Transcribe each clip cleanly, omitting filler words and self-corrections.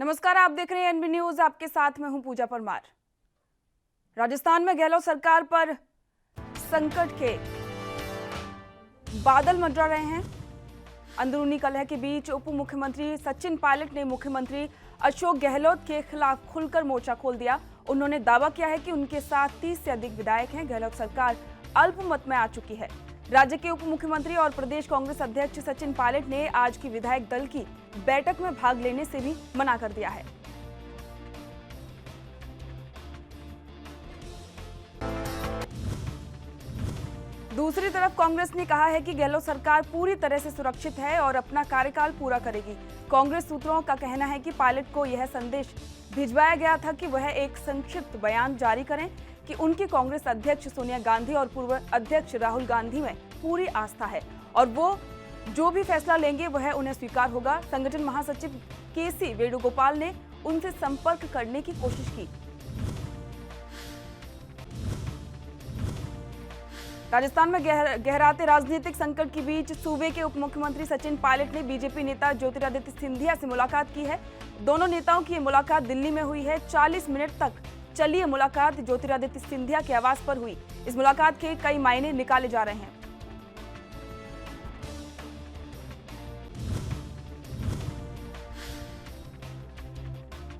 नमस्कार, आप देख रहे हैं एनबी न्यूज। आपके साथ मैं हूं पूजा परमार। राजस्थान में गहलोत सरकार पर संकट के बादल मंडरा रहे हैं। अंदरूनी कलह के बीच उप मुख्यमंत्री सचिन पायलट ने मुख्यमंत्री अशोक गहलोत के खिलाफ खुलकर मोर्चा खोल दिया। उन्होंने दावा किया है कि उनके साथ 30 से अधिक विधायक हैं। गहलोत सरकार अल्पमत में आ चुकी है। राज्य के उप मुख्यमंत्री और प्रदेश कांग्रेस अध्यक्ष सचिन पायलट ने आज की विधायक दल की बैठक में भाग लेने से भी मना कर दिया है। दूसरी तरफ कांग्रेस ने कहा है कि गहलोत सरकार पूरी तरह से सुरक्षित है और अपना कार्यकाल पूरा करेगी। कांग्रेस सूत्रों का कहना है कि पायलट को यह संदेश भिजवाया गया था कि वह एक संक्षिप्त बयान जारी करें कि उनकी कांग्रेस अध्यक्ष सोनिया गांधी और पूर्व अध्यक्ष राहुल गांधी में पूरी आस्था है और वो जो भी फैसला लेंगे वह उन्हें स्वीकार होगा। संगठन महासचिव केसी वेणुगोपाल ने उनसे संपर्क करने की कोशिश की। राजस्थान में गहराते राजनीतिक संकट के बीच सूबे के उप मुख्यमंत्री सचिन पायलट ने बीजेपी नेता ज्योतिरादित्य सिंधिया से मुलाकात की है। दोनों नेताओं की ये मुलाकात दिल्ली में हुई है। 40 मिनट तक चली ये मुलाकात ज्योतिरादित्य सिंधिया के आवास पर हुई। इस मुलाकात के कई मायने निकाले जा रहे हैं।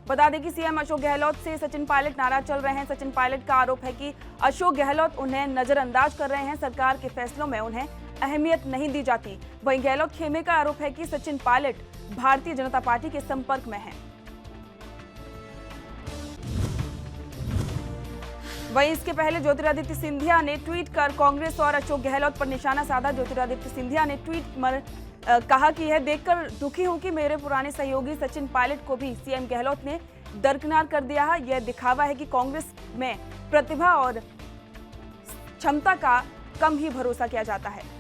बता दें कि सीएम अशोक गहलोत से सचिन पायलट नाराज चल रहे हैं। सचिन पायलट का आरोप है कि अशोक गहलोत उन्हें नजरअंदाज कर रहे हैं। सरकार के फैसलों में उन्हें अहमियत नहीं दी जाती। वहीं गहलोत खेमे का आरोप है कि सचिन पायलट भारतीय जनता पार्टी के संपर्क में हैं। वहीं इसके पहले ज्योतिरादित्य सिंधिया ने ट्वीट कर कांग्रेस और अशोक गहलोत पर निशाना साधा। ज्योतिरादित्य सिंधिया ने ट्वीट में कहा कि यह देखकर दुखी हूं कि मेरे पुराने सहयोगी सचिन पायलट को भी सीएम गहलोत ने दरकिनार कर दिया है। यह दिखावा है कि कांग्रेस में प्रतिभा और क्षमता का कम ही भरोसा किया जाता है।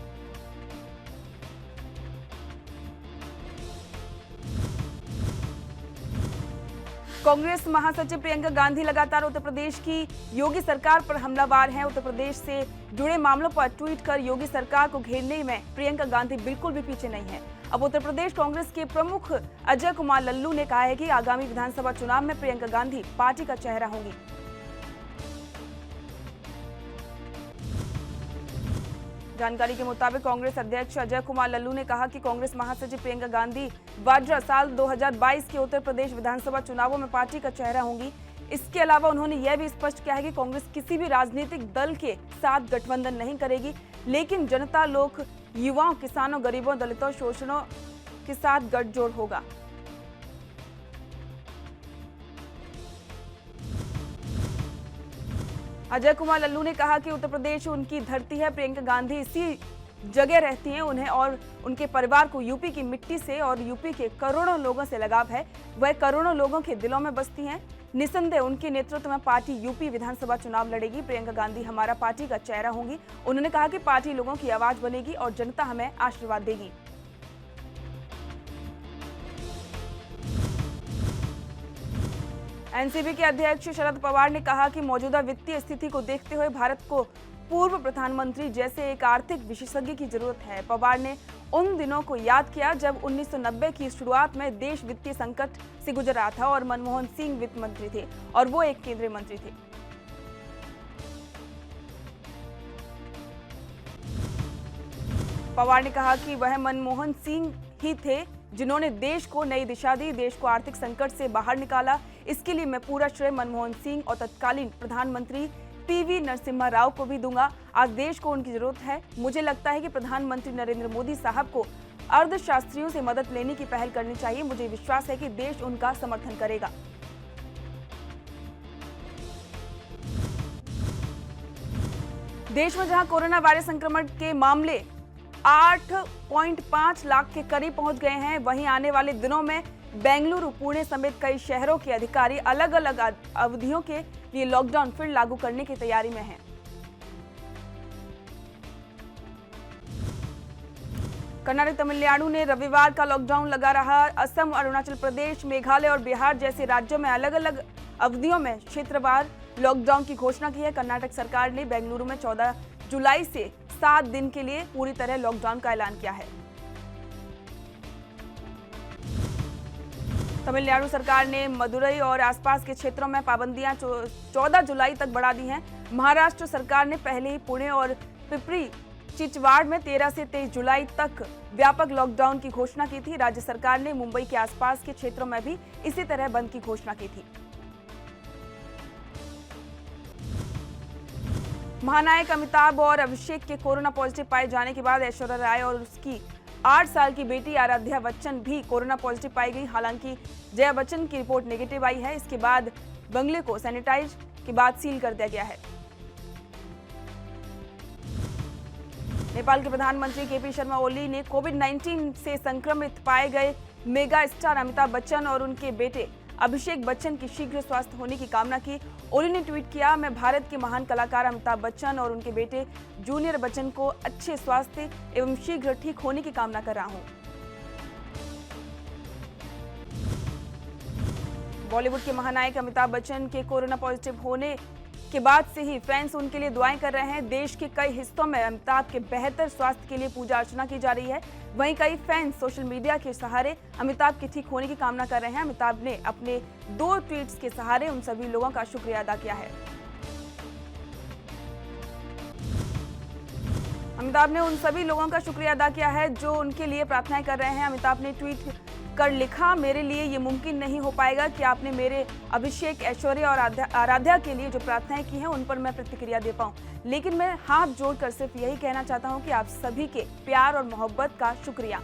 कांग्रेस महासचिव प्रियंका गांधी लगातार उत्तर प्रदेश की योगी सरकार पर हमलावार हैं। उत्तर प्रदेश से जुड़े मामलों पर ट्वीट कर योगी सरकार को घेरने में प्रियंका गांधी बिल्कुल भी पीछे नहीं है। अब उत्तर प्रदेश कांग्रेस के प्रमुख अजय कुमार लल्लू ने कहा है कि आगामी विधानसभा चुनाव में प्रियंका गांधी पार्टी का चेहरा होंगी। जानकारी के मुताबिक कांग्रेस अध्यक्ष अजय कुमार लल्लू ने कहा कि कांग्रेस महासचिव प्रियंका गांधी वाड्रा साल 2022 के उत्तर प्रदेश विधानसभा चुनावों में पार्टी का चेहरा होंगी। इसके अलावा उन्होंने यह भी स्पष्ट किया है कि कांग्रेस किसी भी राजनीतिक दल के साथ गठबंधन नहीं करेगी, लेकिन जनता, लोक, युवाओं, किसानों, गरीबों, दलितों, शोषणों के साथ गठजोड़ होगा। अजय कुमार लल्लू ने कहा कि उत्तर प्रदेश उनकी धरती है। प्रियंका गांधी इसी जगह रहती हैं। उन्हें और उनके परिवार को यूपी की मिट्टी से और यूपी के करोड़ों लोगों से लगाव है। वह करोड़ों लोगों के दिलों में बसती हैं। निसंदेह उनके नेतृत्व में पार्टी यूपी विधानसभा चुनाव लड़ेगी। प्रियंका गांधी हमारा पार्टी का चेहरा होंगी। उन्होंने कहा कि पार्टी लोगों की आवाज बनेगी और जनता हमें आशीर्वाद देगी। एनसीपी के अध्यक्ष शरद पवार ने कहा कि मौजूदा वित्तीय स्थिति को देखते हुए भारत को पूर्व प्रधानमंत्री जैसे एक आर्थिक विशेषज्ञ की जरूरत है। पवार ने उन दिनों को याद किया जब 1990 की शुरुआत में देश वित्तीय संकट से गुजर रहा था और मनमोहन सिंह वित्त मंत्री थे और वो एक केंद्रीय मंत्री थे। पवार ने कहा कि वह मनमोहन सिंह ही थे जिन्होंने देश को नई दिशा दी, देश को आर्थिक संकट से बाहर निकाला। इसके लिए मैं पूरा श्रेय मनमोहन सिंह और तत्कालीन प्रधानमंत्री पीवी नरसिम्हा राव को भी दूंगा। आज देश को उनकी जरूरत है। मुझे लगता है कि प्रधानमंत्री नरेंद्र मोदी साहब को अर्थशास्त्रियों से मदद लेने की पहल करनी चाहिए। मुझे विश्वास है कि देश उनका समर्थन करेगा। देश में जहां कोरोना वायरस संक्रमण के मामले 8.5 लाख के करीब पहुंच गए हैं, वहीं आने वाले दिनों में बेंगलुरु, पुणे समेत कई शहरों के अधिकारी अलग अलग अवधियों के लिए लॉकडाउन फिर लागू करने की तैयारी में हैं। कर्नाटक, तमिलनाडु ने रविवार का लॉकडाउन लगा रहा। असम, अरुणाचल प्रदेश, मेघालय और बिहार जैसे राज्यों में अलग अलग अवधियों में क्षेत्रवार लॉकडाउन की घोषणा की है। कर्नाटक सरकार ने बेंगलुरु में 14 जुलाई से 7 दिन के लिए पूरी तरह लॉकडाउन का ऐलान किया है। तमिलनाडु सरकार ने मदुरई और आसपास के क्षेत्रों में पाबंदियां 14 जुलाई तक बढ़ा दी हैं। महाराष्ट्र सरकार ने पहले ही पुणे और पिपरी चिचवाड़ में 13 से 23 जुलाई तक व्यापक लॉकडाउन की घोषणा की थी। राज्य सरकार ने मुंबई के आसपास के क्षेत्रों में भी इसी तरह बंद की घोषणा की थी। महानायक अमिताभ और अभिषेक के कोरोना पॉजिटिव पाए जाने के बाद ऐश्वर्या राय और उसकी 8 साल की बेटी आराध्या बच्चन भी कोरोना पॉजिटिव पाई गई। हालांकि जया बच्चन की रिपोर्ट नेगेटिव आई है। इसके बाद बंगले को सैनिटाइज के बाद सील कर दिया गया है। नेपाल के प्रधानमंत्री केपी शर्मा ओली ने कोविड-19 से संक्रमित पाए गए मेगा स्टार अमिताभ बच्चन और उनके बेटे अभिषेक बच्चन की शीघ्र स्वास्थ्य होने की कामना की। ओली ने ट्वीट किया, मैं भारत के महान कलाकार अमिताभ बच्चन और उनके बेटे जूनियर बच्चन को अच्छे स्वास्थ्य एवं शीघ्र ठीक होने की कामना कर रहा हूं। बॉलीवुड के महानायक अमिताभ बच्चन के कोरोना पॉजिटिव होने के बाद से ही फैंस उनके लिए दुआएं कर रहे हैं। देश के कई हिस्सों में अमिताभ के बेहतर स्वास्थ्य के लिए पूजा अर्चना की जा रही है। वहीं कई फैंस सोशल मीडिया के सहारे अमिताभ के ठीक होने की कामना कर रहे हैं। अमिताभ ने अपने 2 ट्वीट्स के सहारे उन सभी लोगों का शुक्रिया अदा किया है। अमिताभ ने उन सभी लोगों का शुक्रिया अदा किया है जो उनके लिए प्रार्थनाएं कर रहे हैं। अमिताभ ने ट्वीट कर लिखा, मेरे लिए ये मुमकिन नहीं हो पाएगा कि आपने मेरे अभिषेक, ऐश्वर्या और आराध्या के लिए जो प्रार्थनाएं की हैं उन पर मैं प्रतिक्रिया दे पाऊं, लेकिन मैं हाथ जोड़कर सिर्फ यही कहना चाहता हूं कि आप सभी के प्यार और मोहब्बत का शुक्रिया।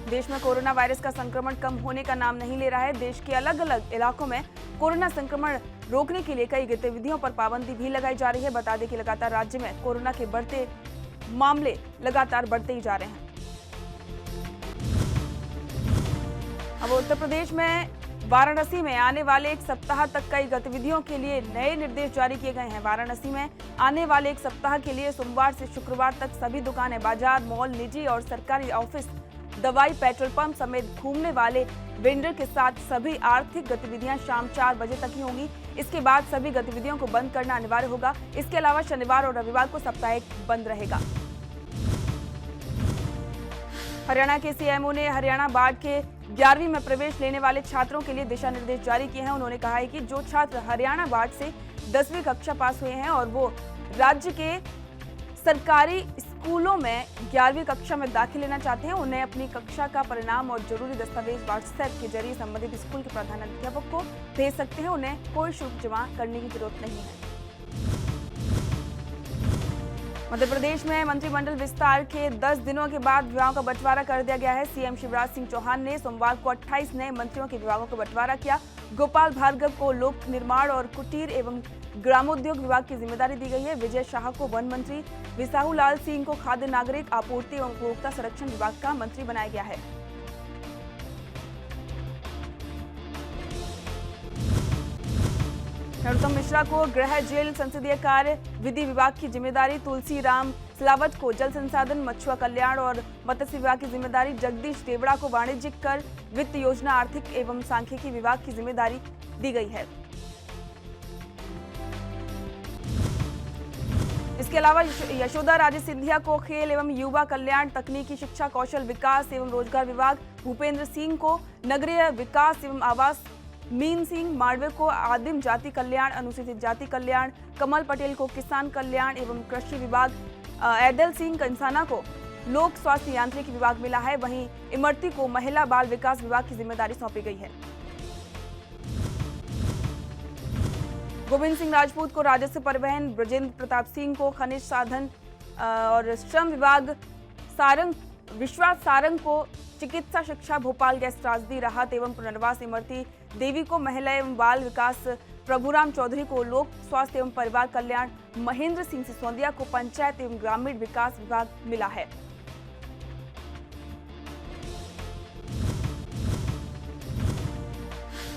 देश में कोरोना वायरस का संक्रमण कम होने का नाम नहीं ले रहा है। देश के अलग अलग इलाकों में कोरोना संक्रमण रोकने के लिए कई गतिविधियों पर पाबंदी भी लगाई जा रही है। बता दें कि लगातार राज्य में कोरोना के बढ़ते मामले लगातार बढ़ते ही जा रहे हैं। अब उत्तर प्रदेश में वाराणसी में आने वाले एक सप्ताह तक कई गतिविधियों के लिए नए निर्देश जारी किए गए हैं। वाराणसी में आने वाले एक सप्ताह के लिए सोमवार से शुक्रवार तक सभी दुकानें, बाजार, मॉल, निजी और सरकारी ऑफिस, दवाई, पेट्रोल पंप समेत घूमने वाले वेंडर के साथ सभी आर्थिक गतिविधियां शाम 4 बजे तक ही होंगी। इसके बाद सभी गतिविधियों को बंद करना अनिवार्य होगा। इसके अलावा शनिवार और रविवार को साप्ताहिक बंद रहेगा। हरियाणा के सीएमओ ने हरियाणा बाढ़ के 11वीं में प्रवेश लेने वाले छात्रों के लिए दिशा निर्देश जारी किए हैं। उन्होंने कहा है कि जो छात्र हरियाणा बाढ़ से 10वीं कक्षा पास हुए हैं और वो राज्य के सरकारी स्कूलों में 11वीं कक्षा में दाखिल लेना चाहते हैं, उन्हें अपनी कक्षा का परिणाम और जरूरी दस्तावेज व्हाट्सएप के जरिए संबंधित स्कूल के प्रधानाध्यापक को भेज सकते हैं। उन्हें कोई शुल्क जमा करने की जरूरत नहीं है। मध्य प्रदेश में मंत्रिमंडल विस्तार के 10 दिनों के बाद विभागों का बंटवारा कर दिया गया है। सीएम शिवराज सिंह चौहान ने सोमवार को 28 नए मंत्रियों के विभागों का बंटवारा किया। गोपाल भार्गव को लोक निर्माण और कुटीर एवं ग्रामोद्योग विभाग की जिम्मेदारी दी गई है। विजय शाह को वन मंत्री, विसाहू लाल सिंह को खाद्य नागरिक आपूर्ति एवं उपभोक्ता संरक्षण विभाग का मंत्री बनाया गया है। नरोत्तम मिश्रा को गृह जेल संसदीय कार्य विधि विभाग की जिम्मेदारी, तुलसी राम सिलावट को जल संसाधन, मछुआ कल्याण और मत्स्य विभाग की जिम्मेदारी, जगदीश देवड़ा को वाणिज्यिक कर, वित्त योजना, आर्थिक एवं सांख्यिकी विभाग की जिम्मेदारी दी गई है। इसके अलावा यशोदा राजे सिंधिया को खेल एवं युवा कल्याण, तकनीकी शिक्षा, कौशल विकास एवं रोजगार विभाग, भूपेंद्र सिंह को नगरीय विकास एवं आवास, मीन सिंह मांडवे को आदिम जाति कल्याण, अनुसूचित जाति कल्याण, कमल पटेल को किसान कल्याण एवं कृषि विभाग, ऐदल सिंह कंसाना को लोक स्वास्थ्य यांत्रिकी विभाग मिला है। वहीं इमरती को महिला बाल विकास विभाग की जिम्मेदारी सौंपी गई है। गोविंद सिंह राजपूत को राजस्व परिवहन, ब्रजेंद्र प्रताप सिंह को खनिज साधन और श्रम विभाग, विश्वास सारंग को चिकित्सा शिक्षा, भोपाल गैस त्रासदी राहत एवं पुनर्वास, इमरती देवी को महिला एवं बाल विकास, प्रभुराम चौधरी को लोक स्वास्थ्य एवं परिवार कल्याण, महेंद्र सिंह सिसोदिया को पंचायत एवं ग्रामीण विकास विभाग मिला है।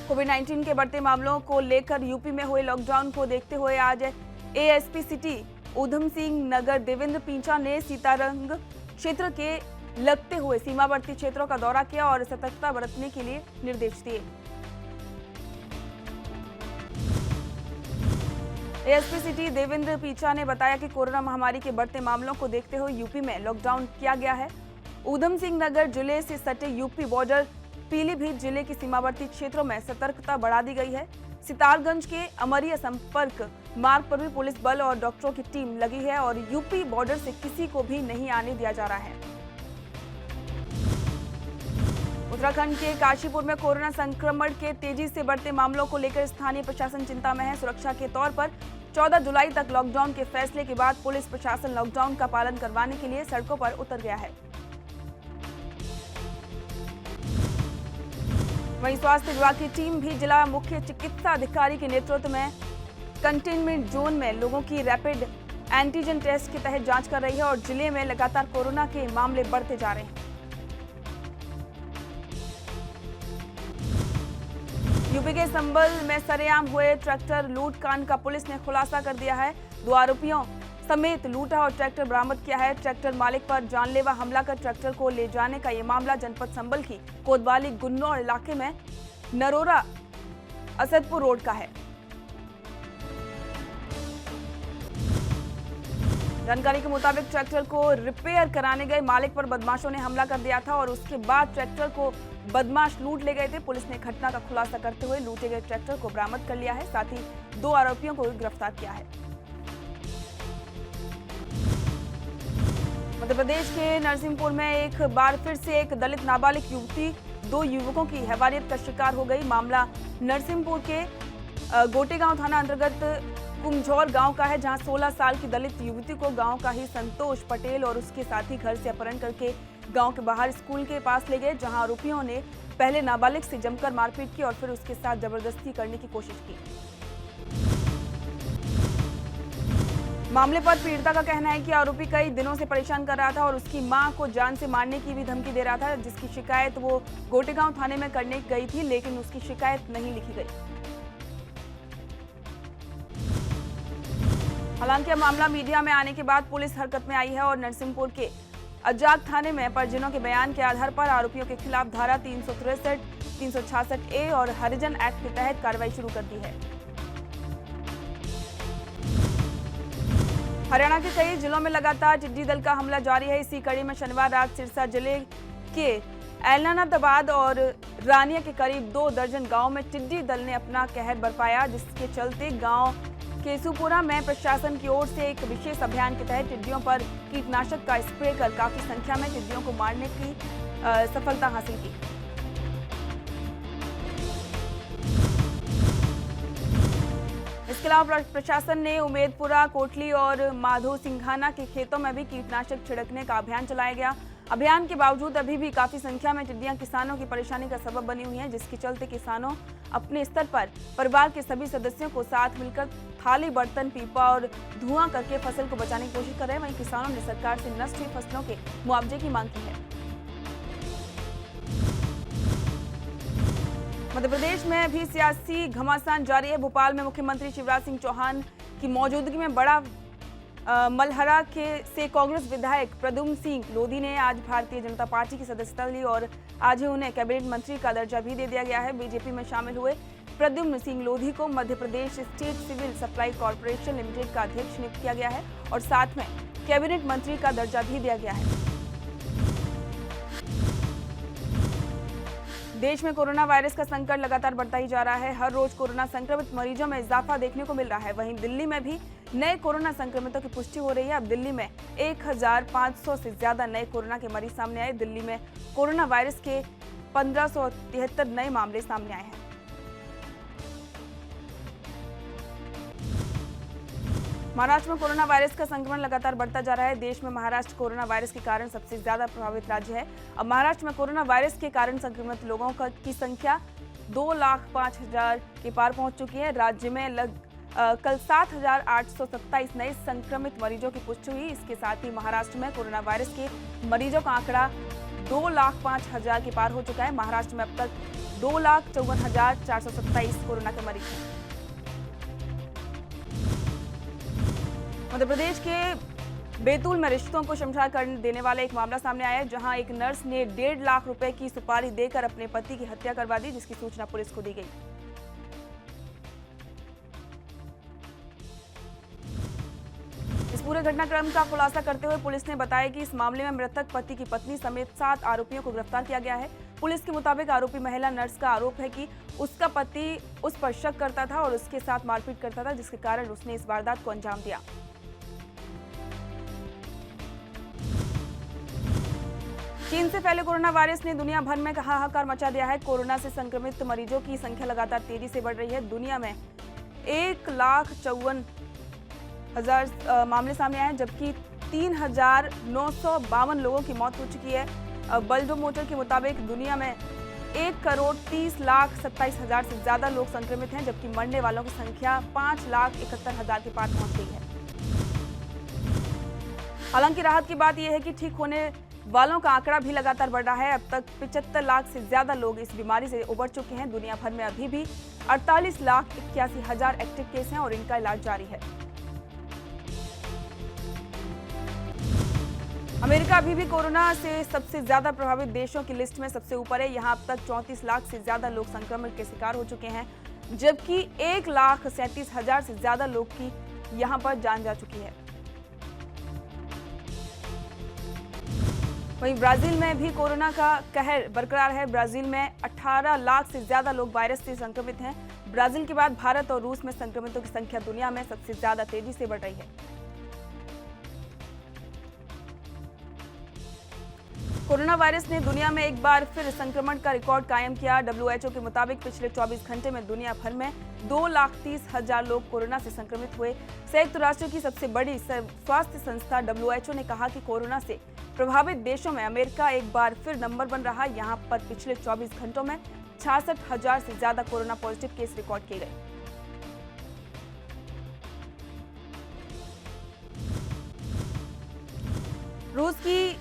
कोविड-19 के बढ़ते मामलों को लेकर यूपी में हुए लॉकडाउन को देखते हुए आज एएसपी सिटी ऊधम सिंह नगर देवेंद्र पींचा ने सीतारंग क्षेत्र के लगते हुए सीमावर्ती क्षेत्रों का दौरा किया और सतर्कता बरतने के लिए निर्देश दिए। एएसपी सिटी देवेंद्र पींचा ने बताया कि कोरोना महामारी के बढ़ते मामलों को देखते हुए यूपी में लॉकडाउन किया गया है। ऊधम सिंह नगर जिले से सटे यूपी बॉर्डर पीलीभीत जिले के सीमावर्ती क्षेत्रों में सतर्कता बढ़ा दी गई है। सितारगंज के अमरिया संपर्क मार्ग पर भी पुलिस बल और डॉक्टरों की टीम लगी है और यूपी बॉर्डर से किसी को भी नहीं आने दिया जा रहा है। उत्तराखंड के काशीपुर में कोरोना संक्रमण के तेजी से बढ़ते मामलों को लेकर स्थानीय प्रशासन चिंता में है। सुरक्षा के तौर पर 14 जुलाई तक लॉकडाउन के फैसले के बाद पुलिस प्रशासन लॉकडाउन का पालन करवाने के लिए सड़कों पर उतर गया है। वहीं स्वास्थ्य विभाग की टीम भी जिला मुख्य चिकित्सा अधिकारी के नेतृत्व में कंटेनमेंट जोन में लोगों की रैपिड एंटीजन टेस्ट के तहत जांच कर रही है और जिले में लगातार कोरोना के मामले बढ़ते जा रहे हैं। यूपी के संभल में सरेआम हुए ट्रैक्टर लूट कांड का पुलिस ने खुलासा कर दिया है। 2 आरोपियों समेत लूटा और ट्रैक्टर बरामद किया है। ट्रैक्टर मालिक पर जानलेवा हमला कर ट्रैक्टर को ले जाने का ये मामला जनपद संभल की कोतवाली गुन्नौर इलाके में नरोरा असदपुर रोड का है। जानकारी के मुताबिक ट्रैक्टर को रिपेयर कराने गए मालिक पर बदमाशों ने हमला कर दिया था और उसके बाद ट्रैक्टर को बदमाश लूट ले गए थे। पुलिस ने घटना का खुलासा करते हुए लूटे गए ट्रैक्टर को बरामद कर लिया है, साथ ही 2 आरोपियों को गिरफ्तार किया है। मध्य प्रदेश के नरसिंहपुर में एक बार फिर से एक दलित नाबालिग युवती 2 युवकों की हैवानियत का शिकार हो गई। मामला नरसिंहपुर के गोटेगांव थाना अंतर्गत कुमझौर गांव का है, जहां 16 साल की दलित युवती को गांव का ही संतोष पटेल और उसके साथी घर से अपहरण करके गांव के बाहर स्कूल के पास ले गए, जहां आरोपियों ने पहले नाबालिग से जमकर मारपीट की और फिर उसके साथ जबरदस्ती करने की कोशिश की। मामले पर पीड़िता का कहना है कि आरोपी कई दिनों से परेशान कर रहा था और उसकी मां को जान से मारने की भी धमकी दे रहा था, जिसकी शिकायत वो गोटेगांव थाने में करने गई थी, लेकिन उसकी शिकायत नहीं लिखी गई। हालांकि अब मामला मीडिया में आने के बाद पुलिस हरकत में आई है और नरसिंहपुर के अजाक थाने में परिजनों के बयान के आधार पर आरोपियों के खिलाफ धारा 363, 366A और हरिजन एक्ट के तहत कार्रवाई शुरू कर दी है। हरियाणा के कई जिलों में लगातार टिड्डी दल का हमला जारी है। इसी कड़ी में शनिवार रात सिरसा जिले के ऐलनाबाद और रानिया के करीब 2 दर्जन गांव में टिड्डी दल ने अपना कहर बरपाया, जिसके चलते गांव केसुपुरा में प्रशासन की ओर से एक विशेष अभियान के तहत टिड्डियों पर कीटनाशक का स्प्रे कर काफी संख्या में टिड्डियों को मारने की सफलता हासिल की। इसके अलावा प्रशासन ने उमेदपुरा, कोटली और माधो सिंघाना के खेतों में भी कीटनाशक छिड़कने का अभियान चलाया गया। अभियान के बावजूद अभी भी काफी संख्या में टिड्डियां किसानों की परेशानी का सबब बनी हुई हैं, जिसके चलते किसानों अपने स्तर पर परिवार के सभी सदस्यों को साथ मिलकर थाली, बर्तन, पीपा और धुआं करके फसल को बचाने की कोशिश कर रहे हैं। वहीं किसानों ने सरकार से नष्ट हुई फसलों के मुआवजे की मांग की है। मध्य प्रदेश में भी सियासी घमासान जारी है। भोपाल में मुख्यमंत्री शिवराज सिंह चौहान की मौजूदगी में बड़ा मलहरा से कांग्रेस विधायक प्रद्युम्न सिंह लोधी ने आज भारतीय जनता पार्टी की सदस्यता ली और आज ही उन्हें कैबिनेट मंत्री का दर्जा भी दे दिया गया है। बीजेपी में शामिल हुए प्रद्युम्न सिंह लोधी को Madhya Pradesh state civil supply corporation limited का अध्यक्ष नियुक्त किया गया है और साथ में कैबिनेट मंत्री का दर्जा भी दिया गया है। देश में कोरोना वायरस का संकट लगातार बढ़ता ही जा रहा है। हर रोज कोरोना संक्रमित मरीजों में इजाफा देखने को मिल रहा है। वहीं दिल्ली में भी नए कोरोना संक्रमितों की पुष्टि हो रही है। अब दिल्ली में 1500 से ज्यादा नए कोरोना के मरीज सामने आए। दिल्ली में कोरोना वायरस के 1573 नए मामले सामने आए हैं। महाराष्ट्र में कोरोना वायरस का संक्रमण लगातार बढ़ता जा रहा है। देश में महाराष्ट्र कोरोना वायरस के कारण सबसे ज्यादा प्रभावित राज्य है। अब महाराष्ट्र में कोरोना वायरस के कारण संक्रमित लोगों की संख्या 2,05,000 के पार पहुंच चुकी है। राज्य में कल 7,827 नए संक्रमित मरीजों की पुष्टि हुई। इसके साथ ही महाराष्ट्र में कोरोना वायरस के मरीजों का आंकड़ा 2,05,000 के पार हो चुका है। महाराष्ट्र में अब तक 2,54,427 कोरोना के मरीज हैं। मध्य प्रदेश के बैतूल में रिश्तों को शर्मसार कर देने वाला एक मामला सामने आया है, जहां एक नर्स ने 1.5 लाख रुपए की सुपारी देकर अपने पति की हत्या करवा दी, जिसकी सूचना पुलिस को दी गई। इस पूरे घटनाक्रम का खुलासा करते हुए पुलिस ने बताया कि इस मामले में मृतक पति की पत्नी समेत 7 आरोपियों को गिरफ्तार किया गया है। पुलिस के मुताबिक आरोपी महिला नर्स का आरोप है कि उसका पति उस पर शक करता था और उसके साथ मारपीट करता था, जिसके कारण उसने इस वारदात को अंजाम दिया। चीन से फैले कोरोना वायरस ने दुनिया भर में हाहाकार मचा दिया है। कोरोना से संक्रमित मरीजों की संख्या लगातार तेजी से बढ़ रही है। दुनिया में 1,54,000 मामले सामने आए हैं, जबकि 3,952 लोगों की मौत हो चुकी है। बल्डोमोटर के मुताबिक दुनिया में 1,30,27,000 से ज्यादा लोग संक्रमित हैं, जबकि मरने वालों की संख्या 5,71,000 के पार पहुंच गई है। हालांकि राहत की बात यह है कि ठीक होने वालों का आंकड़ा भी लगातार बढ़ रहा है। अब तक 75 लाख से ज्यादा लोग इस बीमारी से उबर चुके हैं। दुनिया भर में अभी भी 48,81,000 एक्टिव केस हैं और इनका इलाज जारी है। अमेरिका अभी भी कोरोना से सबसे ज्यादा प्रभावित देशों की लिस्ट में सबसे ऊपर है। यहां अब तक 34 लाख से ज्यादा लोग संक्रमण के शिकार हो चुके हैं, जबकि 1,37,000 से ज्यादा लोग की यहां पर जान जा चुकी है। वहीं ब्राजील में भी कोरोना का कहर बरकरार है। ब्राजील में 18 लाख से ज्यादा लोग वायरस से संक्रमित हैं। ब्राजील के बाद भारत और रूस में संक्रमितों की संख्या दुनिया में सबसे ज्यादा तेजी से बढ़ रही है। कोरोना वायरस ने दुनिया में एक बार फिर संक्रमण का रिकॉर्ड कायम किया। WHO के मुताबिक पिछले 24 घंटे में दुनिया भर में 2,30,000 लोग कोरोना से संक्रमित हुए। संयुक्त राष्ट्र की सबसे बड़ी स्वास्थ्य संस्था WHO ने कहा कि कोरोना से प्रभावित देशों में अमेरिका एक बार फिर नंबर 1 रहा। यहां पर पिछले 24 घंटों में 66,000 से ज्यादा कोरोना पॉजिटिव केस रिकॉर्ड किए गए। रूस की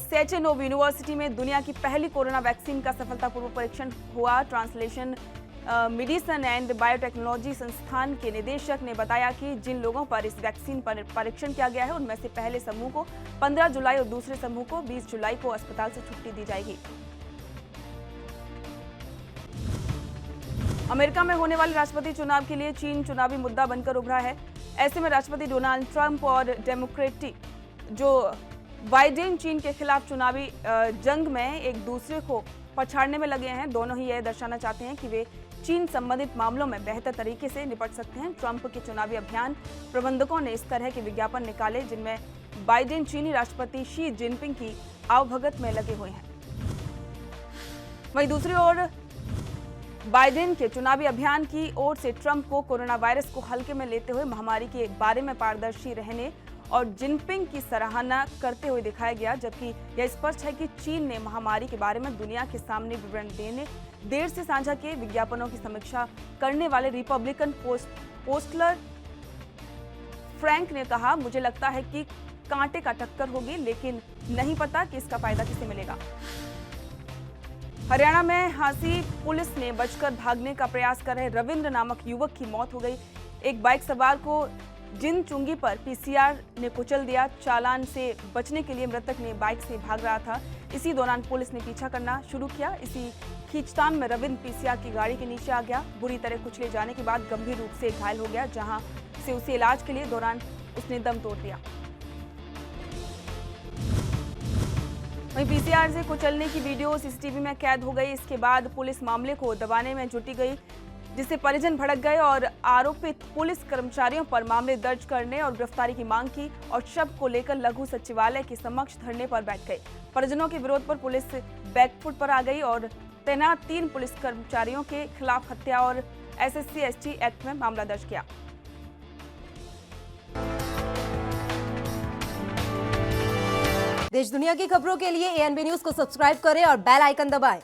सेचेनोव यूनिवर्सिटी में दुनिया की पहली कोरोना वैक्सीन का सफलतापूर्वक परीक्षण हुआ। ट्रांसलेशन मेडिसिन एंड बायोटेक्नोलॉजी संस्थान के निदेशक ने बताया कि जिन लोगों पर इस वैक्सीन पर परीक्षण किया गया है उनमें से पहले समूह को 15 जुलाई और दूसरे समूह को 20 जुलाई को अस्पताल से छुट्टी दी जाएगी। अमेरिका में होने वाले राष्ट्रपति चुनाव के लिए चीन चुनावी मुद्दा बनकर उभरा है। ऐसे में राष्ट्रपति डोनाल्ड ट्रंप और डेमोक्रेटिक जो बाइडेन चीन के खिलाफ चुनावी जंग में एक दूसरे को पछाड़ने में लगे हैं। दोनों ही यह दर्शाना चाहते हैं कि वे चीन संबंधित मामलों में बेहतर तरीके से निपट सकते हैं। ट्रंप के चुनावी अभियान प्रबंधकों ने इस तरह के विज्ञापन निकाले जिनमें बाइडेन चीनी राष्ट्रपति शी जिनपिंग की आवभगत में लगे हुए हैं। वहीं दूसरी ओर बाइडेन के चुनावी अभियान की ओर से ट्रंप को कोरोना वायरस को हल्के में लेते हुए महामारी के बारे में पारदर्शी रहने और जिनपिंग की सराहना करते हुए दिखाया गया, जबकि यह स्पष्ट है कि चीन ने महामारी के बारे में दुनिया के सामने विवरण देर से साझा किए। विज्ञापनों की समीक्षा करने वाले रिपब्लिकन पोस्टलर फ्रैंक ने कहा, मुझे लगता है कि कांटे का टक्कर होगी, लेकिन नहीं पता कि इसका फायदा किसे मिलेगा। हरियाणा में हांसी पुलिस ने बचकर भागने का प्रयास कर रहे रविंद्र नामक युवक की मौत हो गई। एक बाइक सवार को जिन चुंगी पर पीसीआर ने कुचल दिया। चालान से बचने के लिए मृतक ने बाइक से भाग रहा था। इसी दौरान पुलिस ने पीछा करना शुरू किया। इसी खींचतान में रविंद्र पीसीआर की गाड़ी के नीचे आ गया। बुरी तरह कुचले जाने के बाद गंभीर रूप से घायल हो गया, जहां से उसे इलाज के लिए दौरान उसने दम तोड़ दिया। वहीं पीसीआर से कुचलने की वीडियो सीसीटीवी में कैद हो गई। इसके बाद पुलिस मामले को दबाने में जुटी गई, जिससे परिजन भड़क गए और आरोपित पुलिस कर्मचारियों पर मामले दर्ज करने और गिरफ्तारी की मांग की और शव को लेकर लघु सचिवालय के समक्ष धरने पर बैठ गए। परिजनों के विरोध पर पुलिस बैकफुट पर आ गई और तैनात 3 पुलिस कर्मचारियों के खिलाफ हत्या और SSC/ST एक्ट में मामला दर्ज किया। देश दुनिया की खबरों के लिए ANB न्यूज को सब्सक्राइब करें और बेल आइकन दबाएं।